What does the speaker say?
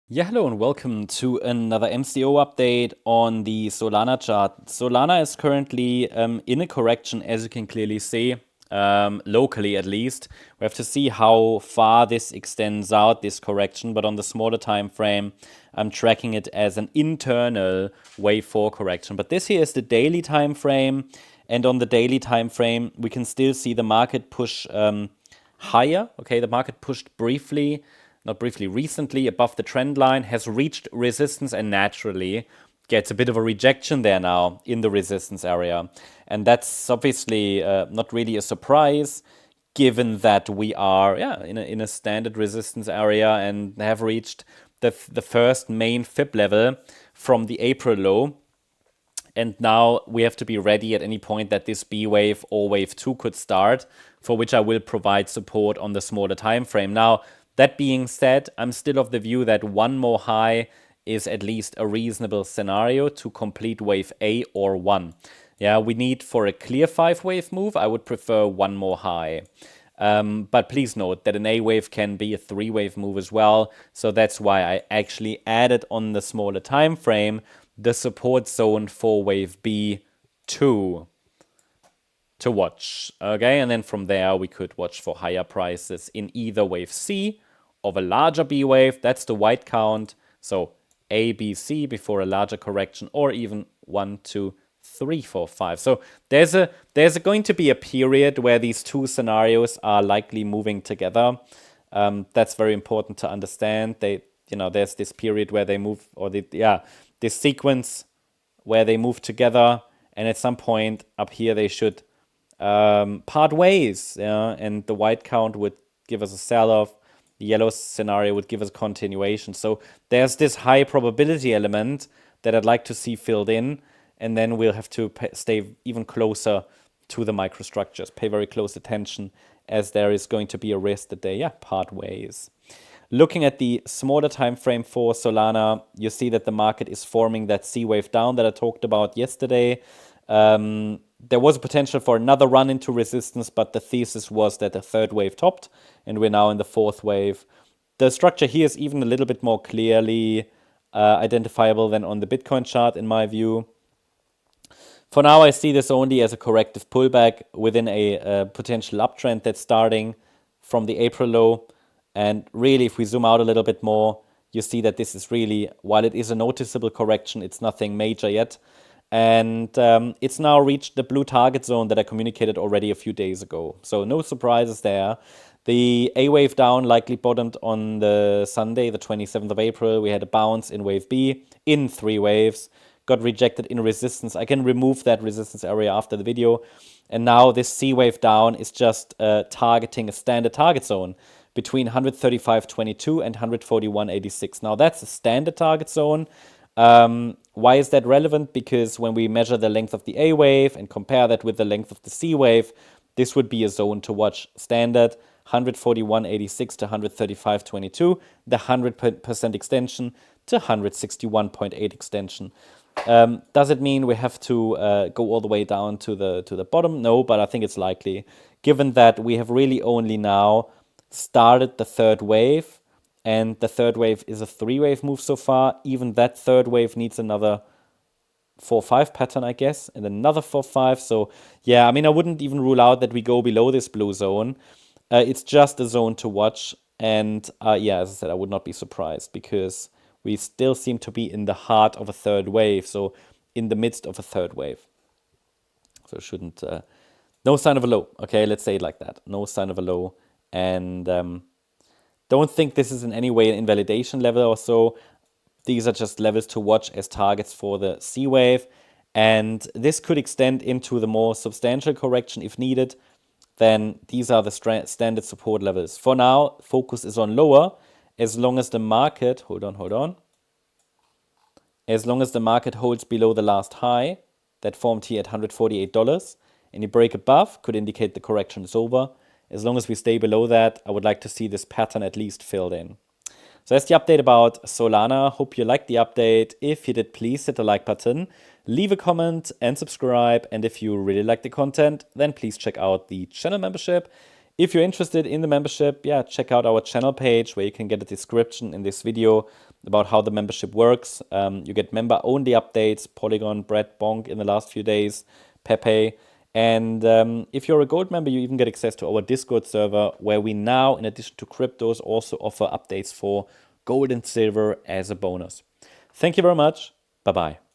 Yeah, hello and welcome to another MCO update on the Solana chart. Solana is currently in a correction, as you can clearly see, locally at least. We have to see how far this extends out, this correction, but on the smaller time frame, I'm tracking it as an internal wave 4 correction. But this here is the daily time frame, and on the daily time frame, we can still see the market push higher. Okay, the market pushed briefly, not briefly, recently above the trend line, has reached resistance and naturally gets a bit of a rejection there now in the resistance area. And that's obviously not really a surprise, given that we are in a standard resistance area and have reached the first main fib level from the April low. And now we have to be ready at any point that this B wave or wave 2 could start, for which I will provide support on the smaller time frame. Now, that being said, I'm still of the view that one more high is at least a reasonable scenario to complete wave A or 1. Yeah, we need for a clear 5-wave move, I would prefer one more high. But please note that an A wave can be a 3-wave move as well. So that's why I actually added on the smaller time frame the support zone for wave B2 to watch. Okay, and then from there we could watch for higher prices in either wave C of a larger B wave. That's the white count. So A, B, C before a larger correction, or even 1, 2, 3, 4, 5. So there's going to be a period where these two scenarios are likely moving together. That's very important to understand. There's this period where they move, or this sequence where they move together, and at some point up here they should part ways. And the white count would give us a sell-off. The yellow scenario would give us continuation. So there's this high probability element that I'd like to see filled in, and then we'll have to stay even closer to the microstructures, pay very close attention, as there is going to be a risk that they part ways. Looking at the smaller time frame for Solana, you see that the market is forming that C wave down that I talked about yesterday. There was a potential for another run into resistance, but the thesis was that the third wave topped, and we're now in the fourth wave. The structure here is even a little bit more clearly identifiable than on the Bitcoin chart, in my view. For now, I see this only as a corrective pullback within a potential uptrend that's starting from the April low. And really, if we zoom out a little bit more, you see that this is really, while it is a noticeable correction, it's nothing major yet. And it's now reached the blue target zone that I communicated already a few days ago. So no surprises there. The A wave down likely bottomed on the Sunday, the 27th of April. We had a bounce in wave B in 3 waves. Got rejected in resistance. I can remove that resistance area after the video. And now this C wave down is just targeting a standard target zone between 135.22 and 141.86. Now that's a standard target zone. Why is that relevant? Because when we measure the length of the A wave and compare that with the length of the C wave, this would be a zone to watch. Standard 141.86 to 135.22, the 100% extension to 161.8 extension. Does it mean we have to go all the way down to the bottom? No, but I think it's likely, given that we have really only now started the third wave, and the third wave is a 3-wave move so far. Even that third wave needs another 4-5 pattern, I guess, and another 4-5. So yeah, I mean, I wouldn't even rule out that we go below this blue zone. It's just a zone to watch, and as I said, I would not be surprised, because we still seem to be in the heart of a third wave, so in the midst of a third wave. So shouldn't, no sign of a low, okay, let's say it like that, no sign of a low, and don't think this is in any way an invalidation level or so. These are just levels to watch as targets for the C wave, and this could extend into the more substantial correction if needed. Then these are the standard support levels. For now, focus is on lower, as long as the market, hold on, as long as the market holds below the last high that formed here at $148, any break above could indicate the correction is over. As long as we stay below that, I would like to see this pattern at least filled in. So that's the update about Solana. Hope you liked the update. If you did, please hit the like button, leave a comment and subscribe. And if you really like the content, then please check out the channel membership. If you're interested in the membership, check out our channel page, where you can get a description in this video about how the membership works. You get member-only updates, Polygon, Bread, Bonk in the last few days, Pepe. And if you're a gold member, you even get access to our Discord server, where we now, in addition to cryptos, also offer updates for gold and silver as a bonus. Thank you very much. Bye-bye.